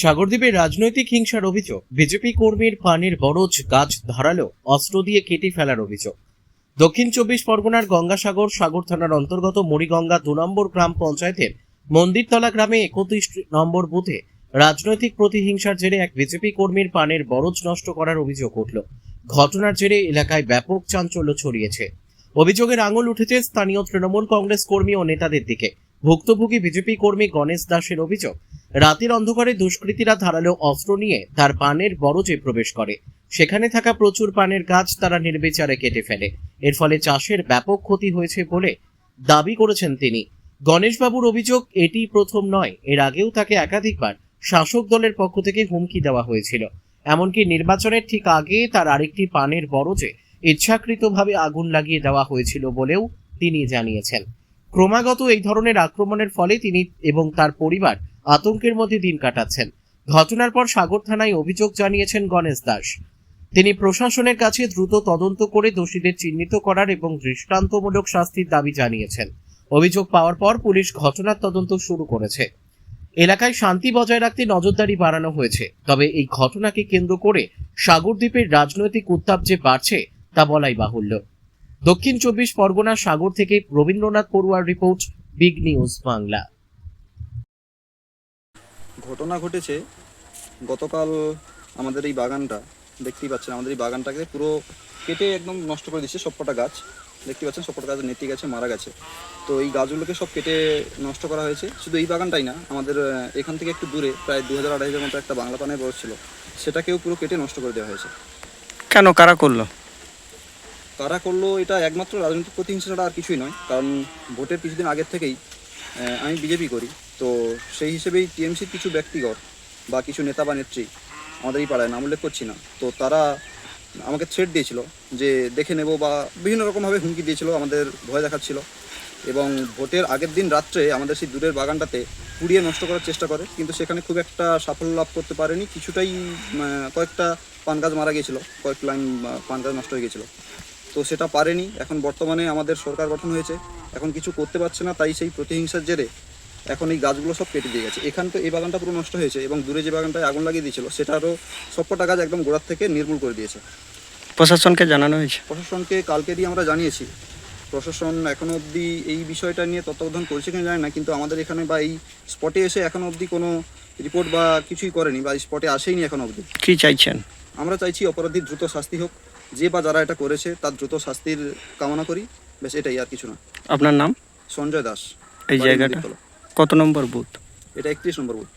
সাগরদ্বীপে রাজনৈতিক হিংসার অভিযোগ, বিজেপি কর্মীর পানের বরজ গাছ ধারালো অস্ত্র দিয়ে কেটে ফেলার অভিযোগ। দক্ষিণ 24 পরগনার গঙ্গাসাগর সাগর থানার অন্তর্গত মরিগঙ্গা 2 নম্বর গ্রাম পঞ্চায়েতের মন্দিরতলা গ্রামে 31 নম্বর বুথে রাজনৈতিক প্রতিহিংসার জেরে এক বিজেপি কর্মীর পানের বরজ নষ্ট করার অভিযোগ উঠল। ঘটনার জেরে এলাকায় ব্যাপক চাঞ্চল্য ছড়িয়েছে। অভিযোগের আঙুল উঠেছে স্থানীয় তৃণমূল কংগ্রেস কর্মী ও নেতাদের দিকে। ভুক্তভোগী বিজেপি কর্মী গণেশ দাসের অভিযোগ, রাতের অন্ধকারে দুষ্কৃতীরা ধারালো অস্ত্র নিয়ে তার পানের বরজে প্রবেশ করে। সেখানে থাকা প্রচুর পানের গাছ তারা নির্বিচারে কেটে ফেলে। এর ফলে চাষের ব্যাপক ক্ষতি হয়েছে বলে দাবি করেছেন তিনি। গণেশবাবুর অভিযোগ, এটি প্রথম নয়, এর আগেও তাকে একাধিকবার শাসক দলের পক্ষ থেকে হুমকি দেওয়া হয়েছিল। এমনকি নির্বাচনের ঠিক আগে তার আরেকটি পানের বরজে ইচ্ছাকৃতভাবে আগুন লাগিয়ে দেওয়া হয়েছিল বলেও তিনি জানিয়েছেন। ক্রমাগত এই ধরনের আক্রমণের ফলে তিনি এবং তার পরিবার আতঙ্কের মধ্যে দিন কাটাচ্ছেন। ঘটনার পর সাগর থানায় অভিযোগ জানিয়েছেন গণেশ দাস। তিনি প্রশাসনের কাছে দ্রুত তদন্ত করে দোষীদের চিহ্নিত করার এবং দৃষ্টান্তমূলক শাস্তির দাবি জানিয়েছেন। অভিযোগ পাওয়ার পর পুলিশ ঘটনার তদন্ত শুরু করেছে। এলাকায় শান্তি বজায় রাখতে নজরদারি বাড়ানো হয়েছে। তবে এই ঘটনাকে কেন্দ্র করে সাগরদ্বীপের রাজনৈতিক উত্তাপ যে বাড়ছে তা বলাই বাহুল্য। দক্ষিণ 24 পরগনা সাগর থেকে রবীন্দ্রনাথ পড়ুয়ার রিপোর্ট, বিগ নিউজ বাংলা। ঘটনা ঘটেছে গতকাল। আমাদের এই বাগানটা দেখতেই পাচ্ছেন, আমাদের এই বাগানটাকে পুরো কেটে একদম নষ্ট করে দিচ্ছে। সবকটা গাছ দেখতে পাচ্ছেন, সবকটা গাছ নেতি গেছে, মারা গেছে। তো এই গাছগুলোকে সব কেটে নষ্ট করা হয়েছে। শুধু এই বাগানটাই না, আমাদের এখান থেকে একটু দূরে প্রায় 2000-2500 মতো একটা বাংলা পানের বরজ ছিল, সেটাকেও পুরো কেটে নষ্ট করে দেওয়া হয়েছে। কেন, কারা করলো? কারা করলো এটা একমাত্র রাজনৈতিক প্রতিহিংসা ছাড়া আর কিছুই নয়। কারণ ভোটের কিছুদিন আগের থেকেই আমি বিজেপি করি, তো সেই হিসেবেই টিএমসির কিছু ব্যক্তিগত বা কিছু নেতা বা নেত্রী, আমাদের এই পাড়ায় নাম উল্লেখ করছি না, তো তারা আমাকে থ্রেট দিয়েছিল যে দেখে নেব বা বিভিন্ন রকমভাবে হুমকি দিয়েছিল, আমাদের ভয় দেখাচ্ছিল। এবং ভোটের আগের দিন রাত্রে আমাদের সেই দূরের বাগানটাতে পুড়িয়ে নষ্ট করার চেষ্টা করে, কিন্তু সেখানে খুব একটা সাফল্য লাভ করতে পারেনি। কিছুটাই কয়েকটা পান গাছ মারা গিয়েছিল, কয়েক লাইন পান গাছ নষ্ট হয়ে গেছিলো, তো সেটা পারেনি। এখন বর্তমানে আমাদের সরকার গঠন হয়েছে, এখন কিছু করতে পারছে না, তাই সেই প্রতিহিংসার জেরে এখন এই গাছগুলো সব কেটে দিয়ে গেছে। এখান তো এই বাগানটা পুরো নষ্ট হয়েছে, এবং দূরে যে বাগানটায় আগুন লাগিয়ে দিয়েছিল সেটারও সবকটা গাছ একদম গোড়ার থেকে নির্মূল করে দিয়েছে। প্রশাসনকে জানানো হয়েছে? প্রশাসনকে কালকেরই আমরা জানিয়েছি। প্রশাসন এখনও অবধি এই বিষয়টা নিয়ে তত্ত্বাবধান করেছে কিনা জানি না, কিন্তু আমাদের এখানে বা এই স্পটে এসে এখনও অবধি কোনো রিপোর্ট বা কিছুই করেনি, বা স্পটে আসেইনি এখনও অবধি। কি চাইছেন? আমরা চাইছি অপরাধীর দ্রুত শাস্তি হোক, যে বা যারা এটা করেছে তার দ্রুত শাস্তির কামনা করি, বেশ এটাই, আর কিছু না। আপনার নাম? সঞ্জয় দাস। এই জায়গাটা কত নম্বর বুথ? এটা 31 নম্বর বুথ।